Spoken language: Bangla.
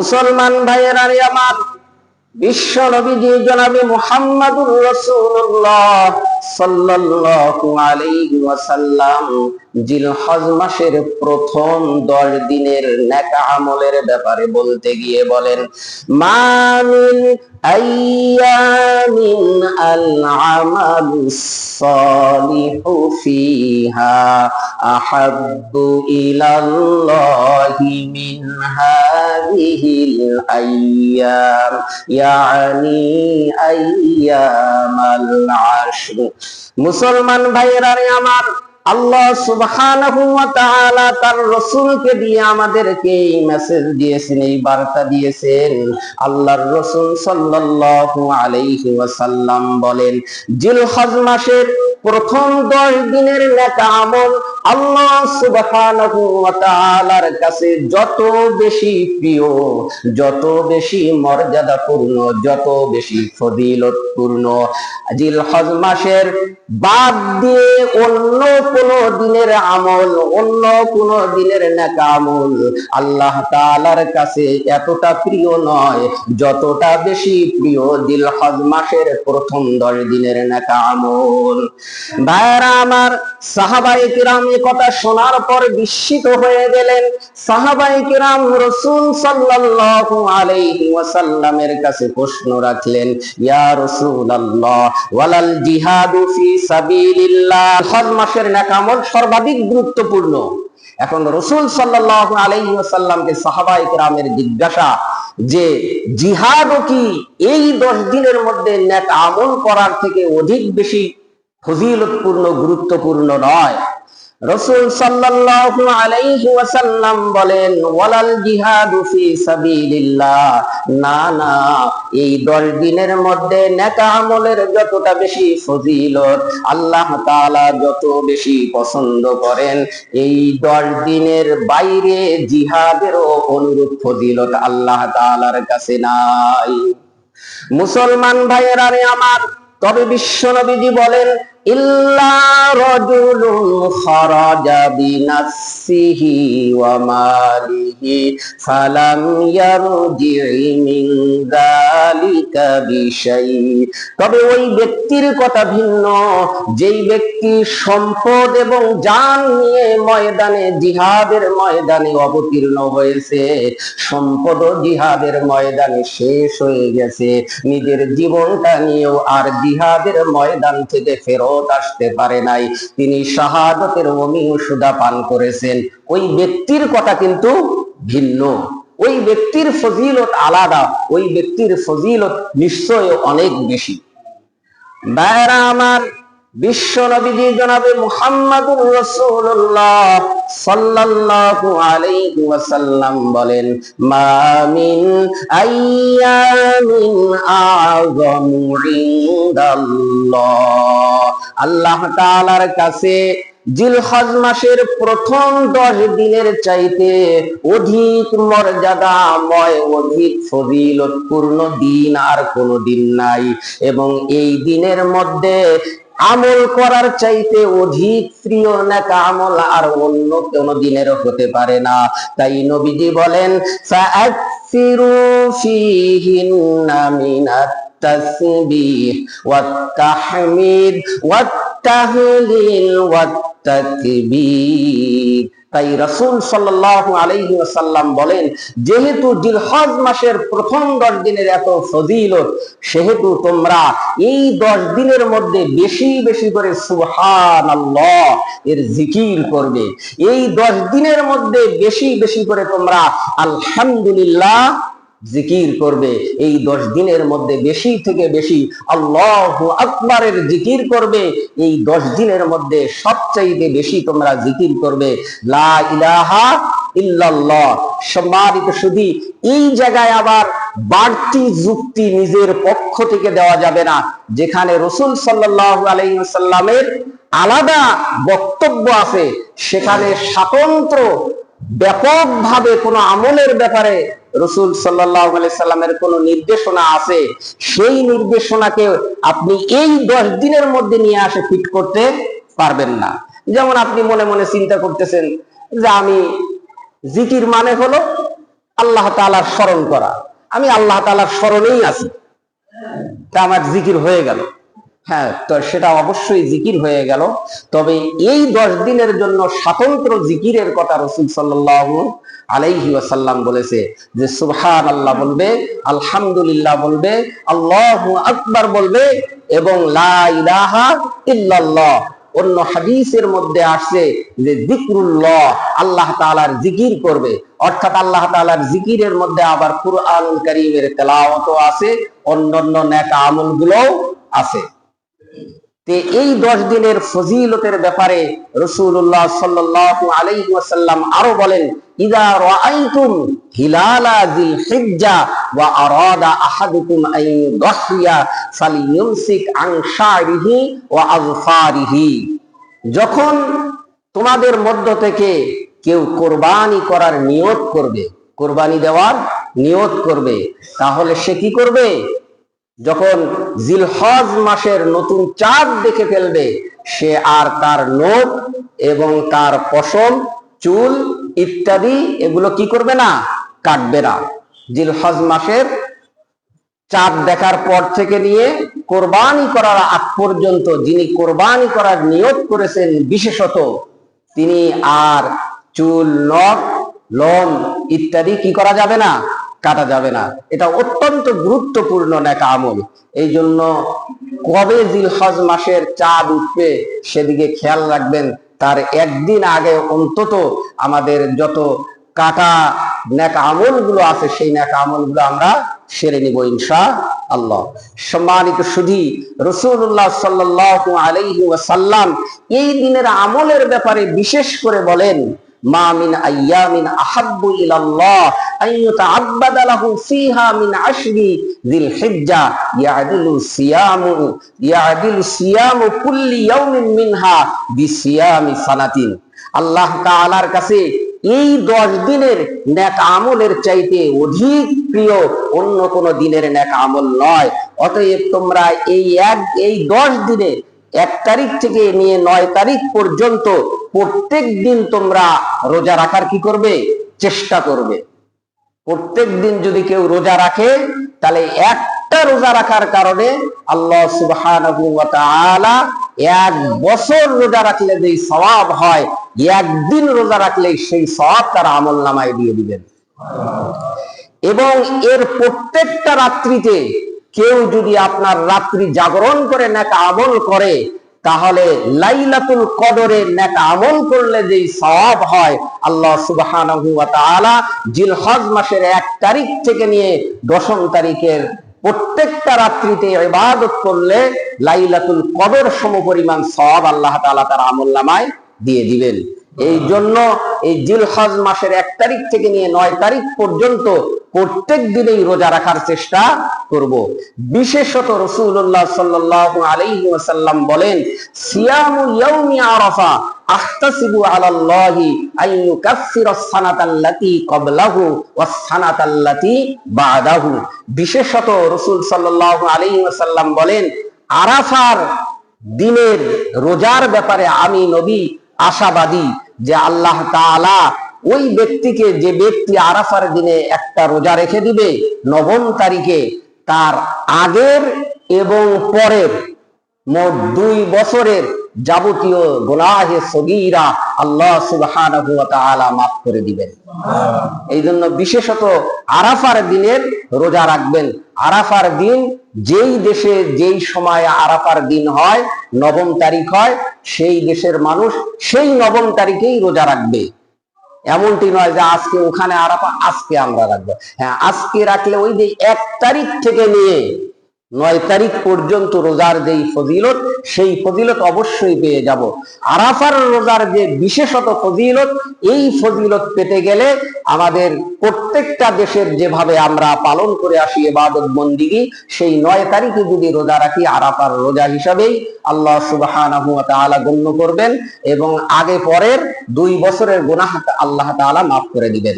মুসলমান ভাইয়েরা আমার, বিশ্ব নবীজি জনাবে মুহাম্মাদুর রাসূলুল্লাহ সাল্লাল্লাহু আলাইহি ওয়াসাল্লাম জিলহজ মাসের প্রথম 10 দিনের নেক আমলের ব্যাপারে বলতে গিয়ে বলেন, মা মিন আইয়ামিন আল আমালুস সালিহু ফিহা আহাব্বু ইলাল্লাহি মিন হাযিহিল আইয়াম ইয়ানি আইয়ামাল আশর। মুসলমান ভাইয়েরা আমার, আল্লাহ সুবহানাহু ওয়া তাআলা তার রাসূলকে দিয়ে আমাদেরকে এই মেসেজ দিয়েছেন, এই বার্তা দিয়েছেন। আল্লাহর রাসূল সাল্লাল্লাহু আলাইহি ওয়াসাল্লাম বলেন, জিলহজ মাসের প্রথম 10 দিনের নেক আমল আল্লাহ সুবহানাহু ওয়া তাআলার কাছে যত বেশি প্রিয়, যত বেশি মর্যাদাপূর্ণ, যত বেশি ফজিলতপূর্ণ, জিলহজ মাসের বাদ দিয়ে অন্য কোন দিনের আমল, অন্য কোন দিনের নেক আমল আল্লাহ তাআলার কাছে এতটা প্রিয় নয় যতটা বেশি প্রিয় জিলহজ মাসের প্রথম 10 দিনের নেক আমল। ভাইরা আমার, সাহাবায়ে কিরাম এই কথা শোনার পর বিস্মিত হয়ে গেলেন। সাহাবায়ে কিরাম রাসূল সাল্লাল্লাহু আলাইহি ওয়াসাল্লামের কাছে প্রশ্ন রাখলেন, ইয়া রাসূলুল্লাহ ওয়ালাল জিহাদু ফি সাবিলিল্লাহ। হজ মাসের নেক আমল সর্বাধিক গুরুত্বপূর্ণ। এখন রাসূল সাল্লাল্লাহু আলাইহি ওয়াসাল্লামকে সাহাবায়ে কিরামের জিজ্ঞাসা যে জিহাদও কি এই 10 দিনের মধ্যে নেক আমল করার থেকে অধিক বেশি ফজিলতপূর্ণ, গুরুত্বপূর্ণ নয়? রাসূল সাল্লাল্লাহু আলাইহি ওয়াসাল্লাম বলেন, ওয়ালাল জিহাদু ফি সাবিলিল্লাহ, না না, এই 10 দিনের মধ্যে নেক আমলের যতটা বেশি ফজিলত আল্লাহ তাআলা যত বেশি পছন্দ করেন, এই 10 দিনের বাইরে জিহাদেরও অনুরূপ ফজিলত আল্লাহ তাআলার কাছে নাই। মুসলমান ভাইয়েরা আমার, তবে বিশ্ব নবীজি বলেন, ইল্লা রাজুলুন খারাজা বিনাফসিহি ওয়া মালিহি ফালাম ইয়ারজি মিন যালিকা বিশাই। তবে ওই ব্যক্তির কথা ভিন্ন, যেই ব্যক্তি সম্পদ এবং জান নিয়ে ময়দানে, জিহাদের ময়দানে অবতীর্ণ হয়েছে, সম্পদ ও জিহাদের ময়দানে শেষ হয়ে গেছে, নিজের জীবনটা নিয়েও আর জিহাদের ময়দান থেকে ফেরত আসতে পারে নাই, তিনি শাহাদাতের অমীয় সুধা পান করেছেন, ওই ব্যক্তির কথা কিন্তু ভিন্ন। ওই ব্যক্তির ফজিলত আলাদা, ওই ব্যক্তির ফজিলত নিশ্চয় অনেক বেশি। ভাইরা আমার, বিশ্ব নবীজি জনাবে মুহাম্মাদুর রাসূলুল্লাহ সাল্লাল্লাহু আলাইহি ওয়াসাল্লাম বলেন, মা মিন আইয়ামিন আযমু ইনদাল্লাহ, আল্লাহ তাআলার কাছে জিলহজ মাসের প্রথম 10 দিনের চাইতে অধিক মর্যাদাময়, অধিক ফজিলতপূর্ণ দিন আর কোনো দিন নাই, এবং এই দিনের মধ্যে আমল করার চাইতে অধিক প্রিয় নেক আমল আর অন্য কোন দিনের হতে পারে না। তাই নবীজি বলেন, ফাআকসিরু ফীহিন্না মিনাত তাসবিহ ওয়াত তাহমিদ ওয়াত তাহলিল ওয়াত তাকবীর। তাই রাসূল সাল্লাল্লাহু আলাইহি ওয়াসাল্লাম বলেন, যেহেতু জিলহজ মাসের প্রথম 10 দিনের এত ফজিলত, সেহেতু তোমরা এই 10 দিনের মধ্যে বেশি বেশি করে সুবহানাল্লাহ এর জিকির করবে। এই 10 দিনের মধ্যে বেশি বেশি করে তোমরা আলহামদুলিল্লাহ জিকির করবে। এই 10 দিনের মধ্যে বেশি থেকে বেশি আল্লাহু আকবারের জিকির করবে। এই 10 দিনের মধ্যে সবচাইতে বেশি তোমরা জিকির করবে লা ইলাহা ইল্লাল্লাহ। সম্মানিত সুধী, এই জায়গায় আবার বাড়তি যুক্তি নিজের পক্ষ থেকে দেওয়া যাবে না। যেখানে রাসূল সাল্লাল্লাহু আলাইহি ওয়াসাল্লামের আলাদা বক্তব্য আছে, সেখানে স্বতন্ত্র ব্যাপকভাবে কোন আমলের ব্যাপারে রাসূল সাল্লাল্লাহু আলাইহি সাল্লামের কোন নির্দেশনা আছে, সেই নির্দেশনাকে আপনি এই 10 দিনের মধ্যে নিয়ে আসে ফিট করতে পারবেন না। যেমন আপনি মনে মনে চিন্তা করতেছেন যে আমি জিকির মানে হলো আল্লাহ তাআলার স্মরণ করা, আমি আল্লাহ তাআলার স্মরণেই আছি, তা আমার জিকির হয়ে গেল। হ্যাঁ, তো সেটা অবশ্যই জিকির হয়ে গেল। তবে এই 10 দিনের জন্য স্বতন্ত্র জিকিরের কথা রাসূল সাল্লাল্লাহু আলাইহি ওয়াসাল্লাম বলেছে যে সুবহানাল্লাহ বলবে, আলহামদুলিল্লাহ বলবে, আল্লাহু আকবার বলবে এবং লা ইলাহা ইল্লাল্লাহ। অন্য হাদিসের মধ্যে আসছে যে যিকরুল্লাহ, আল্লাহ তাআলার জিকির করবে, অর্থাৎ আল্লাহ তাআলার জিকিরের মধ্যে আবার কুরআনুল কারীমের তেলাওয়াতও আছে, অন্যান্য নেক আমলগুলোও আছে। এই 10 দিনের ফজিলতের ব্যাপারে রাসূলুল্লাহ সাল্লাল্লাহু আলাইহি ওয়াসাল্লাম আরো বলেন, ইযা রাআইতুম হিলালা যিল হিজ্জা ওয়া আরাদা আহাদুকুম আন ইউদহিয়া ফালিয়ুমসিক আন শা'রিহি ওয়া আযফারিহি। যখন তোমাদের মধ্য থেকে কেউ কোরবানি করার নিয়ত করবে, কোরবানি দেওয়ার নিয়ত করবে, তাহলে সে কি করবে? যখন জিলহজ মাসের নতুন চাঁদ দেখে ফেলবে, সে আর তার নখ এবং তার পশম, চুল ইত্যাদি এগুলো কি করবে না? কাটবে না। জিলহজ মাসের চাঁদ দেখার পর থেকে নিয়ে কোরবানি করার আগ পর্যন্ত যিনি কোরবানি করার নিয়ত করেছেন, বিশেষত তিনি আর চুল, নখ, লোম ইত্যাদি কি করা যাবে না? কাটা যাবে না। এটা অত্যন্ত গুরুত্বপূর্ণ নেক আমল। এই জন্য কবে জিলহজ মাসের চাঁদ উঠবে সেদিকে খেয়াল রাখবেন। তার একদিন আগে অন্তত আমাদের যত কাটা নেক আমলগুলো আছে সেই নেক আমলগুলো আমরা সেরে নিব ইনশাআল্লাহ। সম্মানিত সুধী, রাসূলুল্লাহ সাল্লাল্লাহু আলাইহি ওয়াসাল্লাম এই দিনের আমলের ব্যাপারে বিশেষ করে বলেন, মা মিন আইয়ামিন আহাব্বু ইলাল্লাহ আন ইউতাআব্বাদা লাহু ফিহা মিন আশরি যিল হিজ্জা ইয়াদিলু সিয়ামু কুল্লি ইয়াউমিন মিনহা বিসিয়ামি সানাতিন। আল্লাহ তাআলার কাছে এই 10 দিনের নেক আমলের চাইতে অধিক প্রিয় অন্য কোন দিনের নেক আমল নয়। অতএব তোমরা এই 10 দিনে 1 তারিখ থেকে নিয়ে 9 তারিখ পর্যন্ত প্রত্যেক দিন তোমরা রোজা রাখার কি করবে? চেষ্টা করবে। প্রত্যেক দিন যদি কেউ রোজা রাখে, তাহলে একটা রোজা রাখার কারণে আল্লাহ সুবহানাহু ওয়া তাআলা 1 বছর রোজা রাখলে যে সওয়াব হয়, একদিন রোজা রাখলে সেই সওয়াব তার আমলনামায় দিয়ে দিবেন। এবং এর প্রত্যেকটা রাত্রিতে কেউ যদি আপনার রাত্রি জাগরণ করে নেক আমল করে, তাহলে লাইলাতুল কদরে নেক আমল করলে যেই সওয়াব হয়, আল্লাহ সুবহানাহু ওয়া তাআলা জিলহজ মাসের 1 তারিখ থেকে নিয়ে 10 তারিখের প্রত্যেকটা রাত্রিতে ইবাদত করলে লাইলাতুল কদর সমপরিমাণ সওয়াব আল্লাহ তাআলা তার আমলনামায় দিয়ে দিবেন। এই জন্য এই জিলহজ মাসের 1 তারিখ থেকে নিয়ে 9 তারিখ পর্যন্ত প্রত্যেক দিনেই রোজা রাখার চেষ্টা করব। বিশেষত রাসূলুল্লাহ সাল্লাল্লাহু আলাইহি ওয়াসাল্লাম বলেন, সিয়ামু ইয়াউমি আরাফা আহতাসিবু আলাল্লাহি আন ইউকাফফিরাস সানাতাল্লাতী ক্বাবলাহু ওয়াস সানাতাল্লাতী বা'দাহু। বিশেষত রাসূল সাল্লাল্লাহু আলাইহি ওয়াসাল্লাম বলেন, আরাফার দিনের রোজার ব্যাপারে আমি নবী আশাবাদী যে আল্লাহ তাআলা ওই ব্যক্তিকে, যে ব্যক্তি আরাফার দিনে একটা রোজা রেখে দিবে 9 তারিখে, তার আগের এবং পরের মোট 2 বছরের যাবতীয় গুনাহে সগীরা আল্লাহ সুবহানাহু ওয়া তাআলা মাফ করে দিবেন। এই জন্য বিশেষত আরাফার দিনের রোজা রাখবেন। আরাফার দিন যেই দেশে যেই সময় আরাফার দিন হয়, 9 তারিখ হয়, সেই দেশের মানুষ সেই 9 তারিখেই রোজা রাখবে। এমনটি নয় যে আজকে ওখানে আরাফা, আজকে আমরা রাখবো। হ্যাঁ, আজকে রাখলে ওই যে 1 তারিখ থেকে নিয়ে 9 তারিখ পর্যন্ত রোজার যেই ফজিলত, সেই ফজিলত অবশ্যই পেয়ে যাব। আরাফার রোজার যে বিশেষত ফজিলত, এই ফজিলত পেতে গেলে আমাদের প্রত্যেকটা দেশের যেভাবে আমরা পালন করে আসি ইবাদত বন্দিগি, সেই 9 তারিখে যদি রোজা রাখি আরাফার রোজা হিসাবেই আল্লাহ সুবহানাহু ওয়া তাআলা গণ্য করবেন এবং আগে পরের 2 বছরের গুনাহ আল্লাহ তাআলা মাফ করে দিবেন।